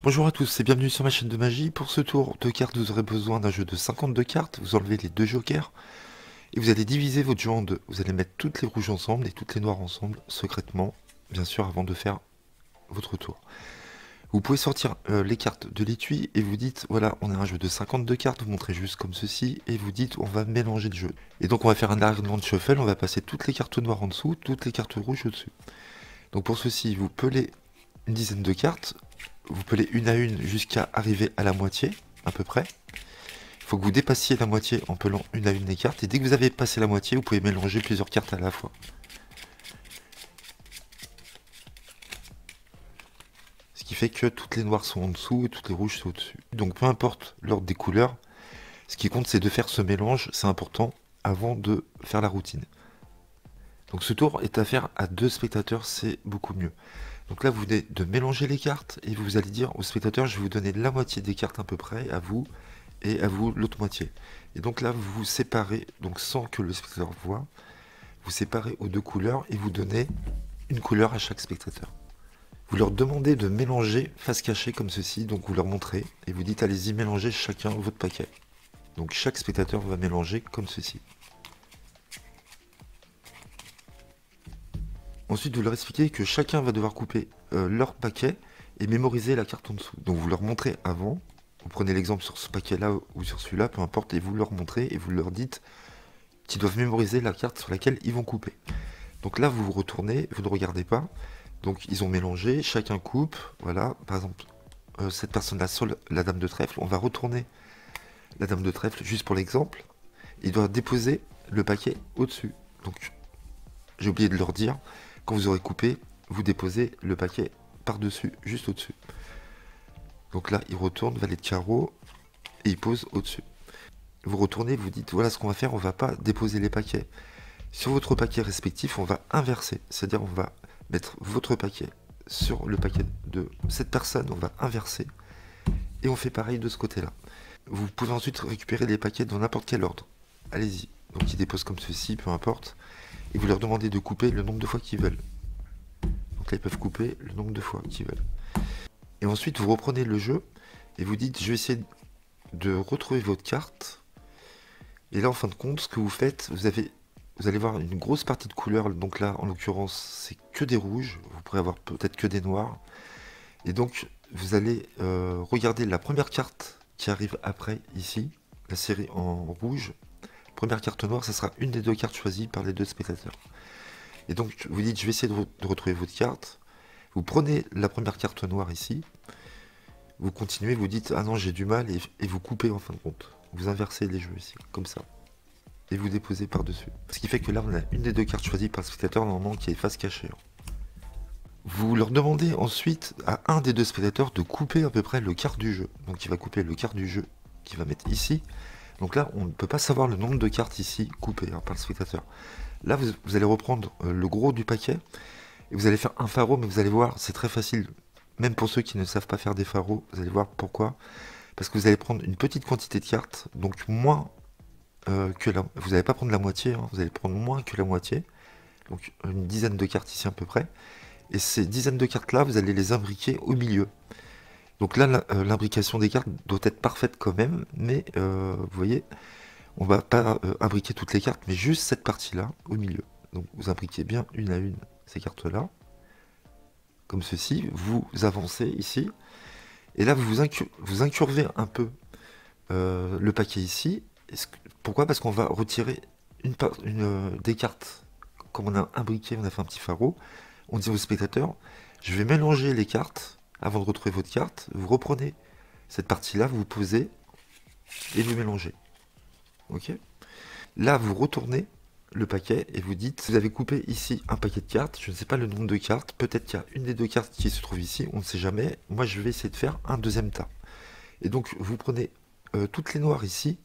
Bonjour à tous et bienvenue sur ma chaîne de magie. Pour ce tour de cartes, vous aurez besoin d'un jeu de 52 cartes. Vous enlevez les deux jokers et vous allez diviser votre jeu en deux. Vous allez mettre toutes les rouges ensemble et toutes les noires ensemble, secrètement, bien sûr, avant de faire votre tour. Vous pouvez sortir les cartes de l'étui et vous dites, voilà, on a un jeu de 52 cartes, vous montrez juste comme ceci, et vous dites, on va mélanger le jeu. Et donc on va faire un Ireland Shuffle, on va passer toutes les cartes noires en dessous, toutes les cartes rouges au-dessus. Donc pour ceci, vous pelez une dizaine de cartes, vous pelez une à une jusqu'à arriver à la moitié, à peu près. Il faut que vous dépassiez la moitié en pelant une à une les cartes, et dès que vous avez passé la moitié, vous pouvez mélanger plusieurs cartes à la fois. Ce qui fait que toutes les noires sont en dessous et toutes les rouges sont au-dessus. Donc peu importe l'ordre des couleurs, ce qui compte c'est de faire ce mélange, c'est important, avant de faire la routine. Donc ce tour est à faire à 2 spectateurs, c'est beaucoup mieux. Donc là vous venez de mélanger les cartes et vous allez dire aux spectateurs, je vais vous donner la moitié des cartes à peu près, à vous, et à vous l'autre moitié. Et donc là vous vous séparez, donc sans que le spectateur voit, vous séparez aux deux couleurs et vous donnez une couleur à chaque spectateur. Vous leur demandez de mélanger face cachée comme ceci, donc vous leur montrez, et vous dites allez-y mélangez chacun votre paquet. Donc chaque spectateur va mélanger comme ceci. Ensuite vous leur expliquez que chacun va devoir couper leur paquet et mémoriser la carte en dessous. Donc vous leur montrez avant, vous prenez l'exemple sur ce paquet là ou sur celui-là, peu importe, et vous leur montrez et vous leur dites qu'ils doivent mémoriser la carte sur laquelle ils vont couper. Donc là vous vous retournez, vous ne regardez pas. Donc ils ont mélangé, chacun coupe, voilà, par exemple, cette personne-là sur la dame de trèfle, on va retourner la dame de trèfle, juste pour l'exemple, il doit déposer le paquet au-dessus. Donc, j'ai oublié de leur dire, quand vous aurez coupé, vous déposez le paquet par-dessus, juste au-dessus. Donc là, il retourne, valet de carreau, et il pose au-dessus. Vous retournez, vous dites, voilà ce qu'on va faire, on va pas déposer les paquets. Sur votre paquet respectif, on va inverser, c'est-à-dire on va mettre votre paquet sur le paquet de cette personne, on va inverser, et on fait pareil de ce côté-là. Vous pouvez ensuite récupérer les paquets dans n'importe quel ordre. Allez-y. Donc ils déposent comme ceci, peu importe, et vous leur demandez de couper le nombre de fois qu'ils veulent. Donc là, ils peuvent couper le nombre de fois qu'ils veulent. Et ensuite, vous reprenez le jeu, et vous dites, je vais essayer de retrouver votre carte. Et là, en fin de compte, ce que vous faites, vous allez voir une grosse partie de couleurs. Donc là, en l'occurrence, c'est que des rouges. Vous pourrez avoir peut-être que des noirs. Et donc, vous allez regarder la première carte qui arrive après, ici, la série en rouge. Première carte noire, ça sera une des deux cartes choisies par les deux spectateurs. Et donc, vous dites, je vais essayer de retrouver votre carte. Vous prenez la première carte noire ici. Vous continuez, vous dites, ah non, j'ai du mal, et vous coupez en fin de compte. Vous inversez les jeux ici, comme ça. Et vous déposez par-dessus. Ce qui fait que là, on a une des deux cartes choisies par le spectateur, normalement, qui est face cachée. Vous leur demandez ensuite à un des deux spectateurs de couper à peu près le quart du jeu. Donc il va couper le quart du jeu qu'il va mettre ici. Donc là, on ne peut pas savoir le nombre de cartes ici coupées par le spectateur. Là, vous allez reprendre le gros du paquet et vous allez faire un pharaon, mais vous allez voir, c'est très facile. Même pour ceux qui ne savent pas faire des pharaons, vous allez voir pourquoi. Parce que vous allez prendre une petite quantité de cartes, donc moins que la... Vous n'allez pas prendre la moitié, hein, vous allez prendre moins que la moitié. Donc une dizaine de cartes ici à peu près. Et ces dizaines de cartes là, vous allez les imbriquer au milieu. Donc là, l'imbrication des cartes doit être parfaite quand même, mais vous voyez, on va pas imbriquer toutes les cartes, mais juste cette partie-là, au milieu. Donc vous imbriquez bien une à une ces cartes-là, comme ceci, vous avancez ici, et là vous incurvez un peu le paquet ici. Pourquoi? Parce qu'on va retirer des cartes, comme on a imbriqué, on a fait un petit pharaon, on dit au spectateur, je vais mélanger les cartes avant de retrouver votre carte. Vous reprenez cette partie-là, vous posez et vous mélangez. Ok. Là, vous retournez le paquet et vous dites, vous avez coupé ici un paquet de cartes, je ne sais pas le nombre de cartes, peut-être qu'il y a une des deux cartes qui se trouve ici, on ne sait jamais. Moi, je vais essayer de faire un deuxième tas. Et donc, vous prenez toutes les noires ici,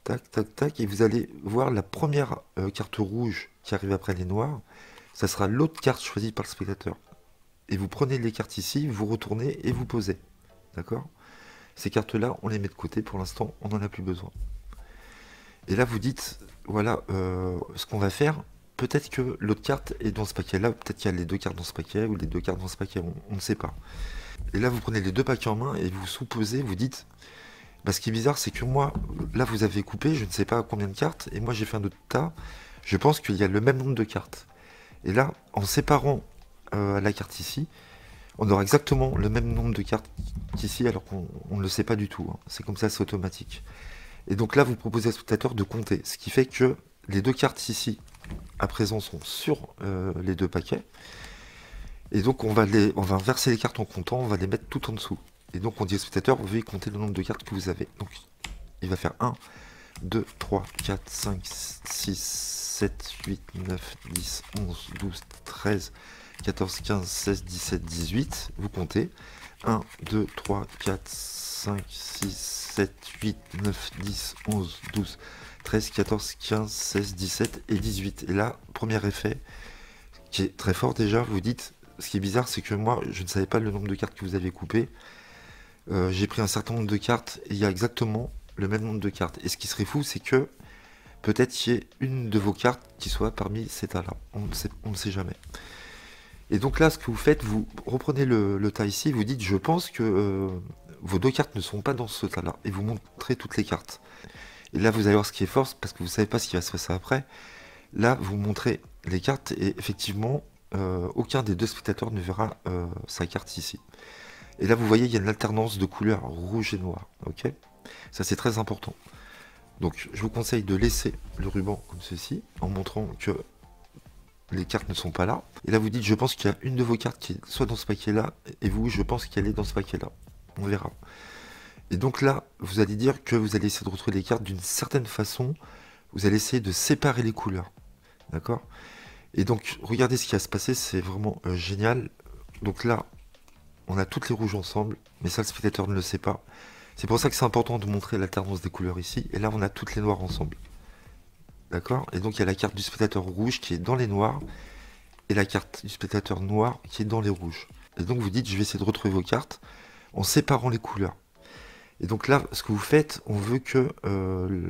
tac, tac, tac, et vous allez voir la première carte rouge qui arrive après les noirs. Ça sera l'autre carte choisie par le spectateur. Et vous prenez les cartes ici, vous retournez et vous posez. D'accord? Ces cartes-là, on les met de côté. Pour l'instant, on n'en a plus besoin. Et là, vous dites, voilà, ce qu'on va faire, peut-être que l'autre carte est dans ce paquet-là, peut-être qu'il y a les deux cartes dans ce paquet, ou les deux cartes dans ce paquet, on ne sait pas. Et là, vous prenez les deux paquets en main, et vous supposez, vous dites, bah, ce qui est bizarre, c'est que moi, là, vous avez coupé, je ne sais pas combien de cartes, et moi, j'ai fait un autre tas, je pense qu'il y a le même nombre de cartes. Et là, en séparant la carte ici, on aura exactement le même nombre de cartes qu'ici, alors qu'on ne le sait pas du tout, hein. C'est comme ça, c'est automatique. Et donc là, vous proposez au spectateur de compter, ce qui fait que les deux cartes ici, à présent, sont sur les deux paquets. Et donc on va inverser les cartes en comptant, on va les mettre tout en dessous. Et donc on dit au spectateur, vous devez compter le nombre de cartes que vous avez. Donc il va faire 1, 2, 3, 4, 5, 6, 7, 8, 9, 10, 11, 12, 13, 14, 15, 16, 17, 18. Vous comptez. 1, 2, 3, 4, 5, 6, 7, 8, 9, 10, 11, 12, 13, 14, 15, 16, 17 et 18. Et là, premier effet, qui est très fort déjà, vous dites, ce qui est bizarre, c'est que moi, je ne savais pas le nombre de cartes que vous avez coupées. J'ai pris un certain nombre de cartes et il y a exactement le même nombre de cartes. Et ce qui serait fou, c'est que peut-être qu'il y ait une de vos cartes qui soit parmi ces tas-là. On ne sait jamais. Et donc là, ce que vous faites, vous reprenez le tas ici, vous dites, je pense que vos deux cartes ne sont pas dans ce tas-là. Et vous montrez toutes les cartes. Et là, vous allez voir ce qui est fort, parce que vous ne savez pas ce qui va se passer après. Là, vous montrez les cartes et effectivement, aucun des deux spectateurs ne verra sa carte ici. Et là, vous voyez, il y a une alternance de couleurs rouge et noir. Ok, ça, c'est très important. Donc, je vous conseille de laisser le ruban comme ceci, en montrant que les cartes ne sont pas là. Et là, vous dites, je pense qu'il y a une de vos cartes qui est soit dans ce paquet-là, et vous, je pense qu'elle est dans ce paquet-là. On verra. Et donc là, vous allez dire que vous allez essayer de retrouver les cartes d'une certaine façon. Vous allez essayer de séparer les couleurs. D'accord? Et donc, regardez ce qui va se passer, c'est vraiment génial. Donc là, on a toutes les rouges ensemble, mais ça, le spectateur ne le sait pas. C'est pour ça que c'est important de montrer l'alternance des couleurs ici. Et là, on a toutes les noires ensemble. D'accord? Et donc, il y a la carte du spectateur rouge qui est dans les noirs, et la carte du spectateur noir qui est dans les rouges. Et donc, vous dites, je vais essayer de retrouver vos cartes en séparant les couleurs. Et donc là, ce que vous faites, on veut que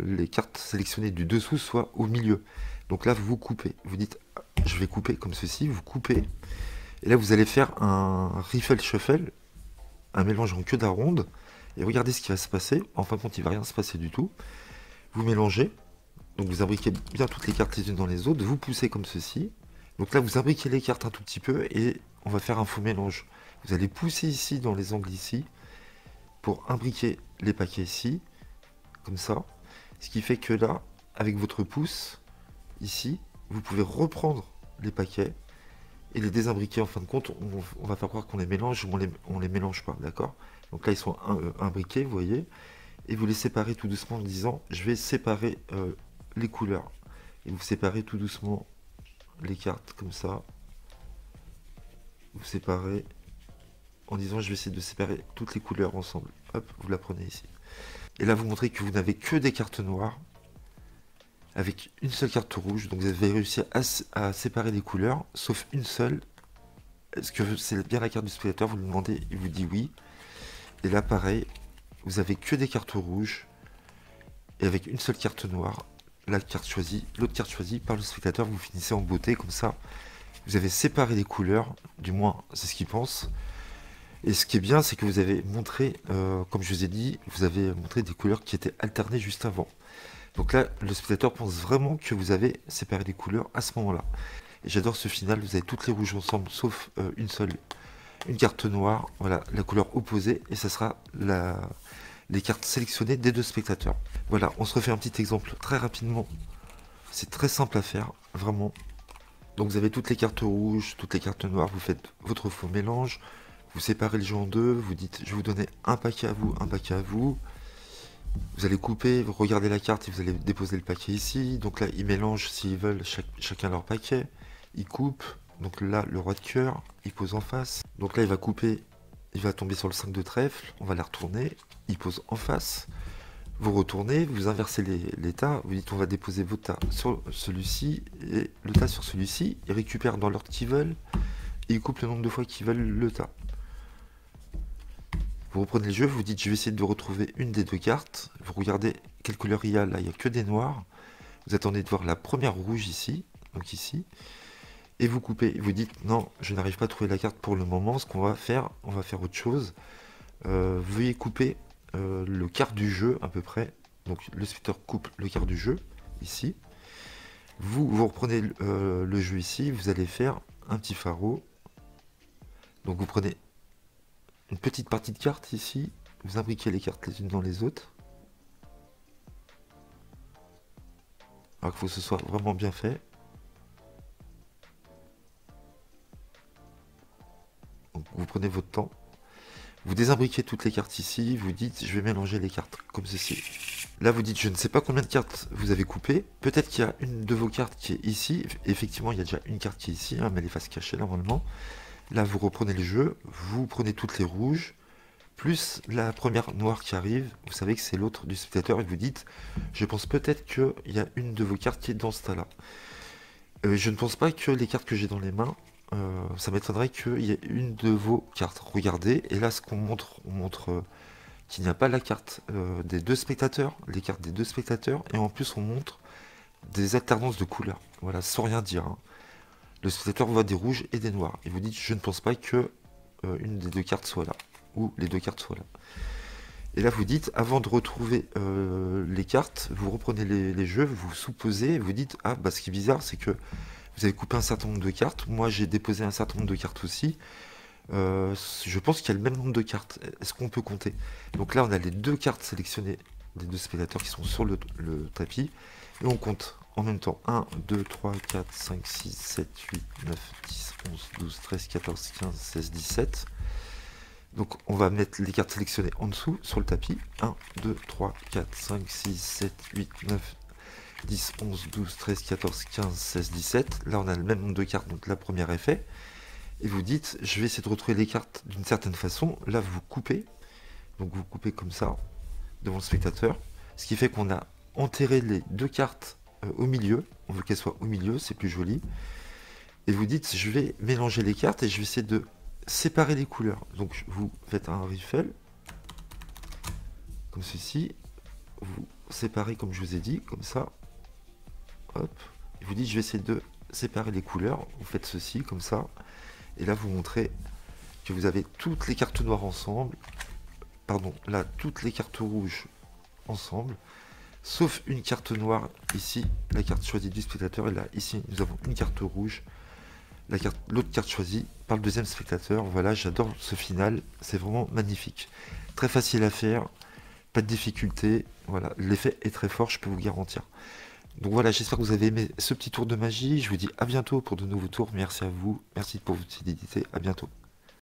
les cartes sélectionnées du dessous soient au milieu. Donc là, vous coupez. Vous dites, je vais couper comme ceci, vous coupez. Et là, vous allez faire un riffle shuffle, un mélange en queue d'aronde. Et regardez ce qui va se passer. En fin de compte, il ne va rien se passer du tout. Vous mélangez. Donc vous imbriquez bien toutes les cartes les unes dans les autres. Vous poussez comme ceci. Donc là, vous imbriquez les cartes un tout petit peu et on va faire un faux mélange. Vous allez pousser ici dans les angles ici pour imbriquer les paquets ici, comme ça. Ce qui fait que là, avec votre pouce, ici, vous pouvez reprendre les paquets et les désimbriquer. En fin de compte, on va faire croire qu'on les mélange, ou on les mélange pas, d'accord? Donc là, ils sont imbriqués, vous voyez, et vous les séparez tout doucement en disant, je vais séparer les couleurs. Et vous séparez tout doucement les cartes, comme ça. Vous séparez en disant, je vais essayer de séparer toutes les couleurs ensemble. Hop, vous la prenez ici. Et là, vous montrez que vous n'avez que des cartes noires, avec une seule carte rouge. Donc vous avez réussi à séparer les couleurs, sauf une seule. Est-ce que c'est bien la carte du spectateur? Vous lui demandez, il vous dit oui. Et là, pareil, vous avez que des cartes rouges, et avec une seule carte noire, la carte choisie, l'autre carte choisie par le spectateur, vous finissez en beauté, comme ça. Vous avez séparé les couleurs, du moins, c'est ce qu'il pense. Et ce qui est bien, c'est que vous avez montré, comme je vous ai dit, vous avez montré des couleurs qui étaient alternées juste avant. Donc là, le spectateur pense vraiment que vous avez séparé les couleurs à ce moment-là. Et j'adore ce final, vous avez toutes les rouges ensemble, sauf une seule, une carte noire, voilà, la couleur opposée, et ça sera les cartes sélectionnées des deux spectateurs. Voilà, on se refait un petit exemple très rapidement. C'est très simple à faire, vraiment. Donc vous avez toutes les cartes rouges, toutes les cartes noires, vous faites votre faux mélange, vous séparez le jeu en deux, vous dites, je vais vous donner un paquet à vous, un paquet à vous. Vous allez couper, vous regardez la carte et vous allez déposer le paquet ici. Donc là, ils mélangent s'ils veulent chacun leur paquet. Ils coupent. Donc là, le roi de cœur, il pose en face. Donc là, il va couper, il va tomber sur le 5 de trèfle. On va la retourner. Il pose en face. Vous retournez, vous inversez les tas. Vous dites, on va déposer vos tas sur celui-ci et le tas sur celui-ci. Ils récupèrent dans l'ordre qu'ils veulent. Et ils coupent le nombre de fois qu'ils veulent le tas. Vous reprenez le jeu, vous dites je vais essayer de retrouver une des deux cartes. Vous regardez quelle couleur il y a là, il n'y a que des noirs. Vous attendez de voir la première rouge ici. donc ici, et vous coupez. Vous dites non, je n'arrive pas à trouver la carte pour le moment. Ce qu'on va faire, on va faire autre chose. Veuillez couper le quart du jeu à peu près. Donc le spectateur coupe le quart du jeu ici. Vous reprenez le jeu ici, vous allez faire un petit pharaon. Donc vous prenez une petite partie de carte ici, vous imbriquez les cartes les unes dans les autres. Alors qu'il faut que ce soit vraiment bien fait. Donc vous prenez votre temps. Vous désimbriquez toutes les cartes ici, vous dites je vais mélanger les cartes comme ceci. Là vous dites je ne sais pas combien de cartes vous avez coupé. Peut-être qu'il y a une de vos cartes qui est ici. Effectivement il y a déjà une carte qui est ici, hein, mais elle est face cachée normalement. Là vous reprenez le jeu, vous prenez toutes les rouges, plus la première noire qui arrive. Vous savez que c'est l'autre du spectateur et vous dites je pense peut-être qu'il y a une de vos cartes qui est dans ce tas-là. Je ne pense pas que les cartes que j'ai dans les mains, ça m'étonnerait qu'il y ait une de vos cartes. Regardez, et là ce qu'on montre, on montre qu'il n'y a pas la carte des deux spectateurs, les cartes des deux spectateurs, et en plus on montre des alternances de couleurs. Voilà, sans rien dire, hein. Le spectateur voit des rouges et des noirs. Et vous dites, je ne pense pas que une des deux cartes soit là, ou les deux cartes soient là. Et là vous dites, avant de retrouver les cartes, vous reprenez les jeux, vous sous-posez, et vous dites, ah bah ce qui est bizarre c'est que vous avez coupé un certain nombre de cartes, moi j'ai déposé un certain nombre de cartes aussi, je pense qu'il y a le même nombre de cartes, est-ce qu'on peut compter? Donc là on a les deux cartes sélectionnées des deux spectateurs qui sont sur le tapis, et on compte en même temps, 1, 2, 3, 4, 5, 6, 7, 8, 9, 10, 11, 12, 13, 14, 15, 16, 17... Donc on va mettre les cartes sélectionnées en dessous sur le tapis. 1, 2, 3, 4, 5, 6, 7, 8, 9, 10, 11, 12, 13, 14, 15, 16, 17. Là on a le même nombre de cartes, donc la première est faite. Et vous dites, je vais essayer de retrouver les cartes d'une certaine façon. Là vous coupez. Donc vous coupez comme ça devant le spectateur. Ce qui fait qu'on a enterré les deux cartes au milieu. On veut qu'elles soient au milieu, c'est plus joli. Et vous dites, je vais mélanger les cartes et je vais essayer de séparer les couleurs. Donc vous faites un riffle comme ceci, vous séparez comme je vous ai dit, comme ça, hop, et vous dites je vais essayer de séparer les couleurs, vous faites ceci comme ça, et là vous montrez que vous avez toutes les cartes noires ensemble, pardon, là toutes les cartes rouges ensemble, sauf une carte noire ici, la carte choisie du spectateur, et là ici nous avons une carte rouge, l'autre carte choisie par le deuxième spectateur. Voilà, j'adore ce final, c'est vraiment magnifique. Très facile à faire, pas de difficulté, voilà, l'effet est très fort, je peux vous garantir. Donc voilà, j'espère que vous avez aimé ce petit tour de magie, je vous dis à bientôt pour de nouveaux tours, merci à vous, merci pour votre fidélité, à bientôt.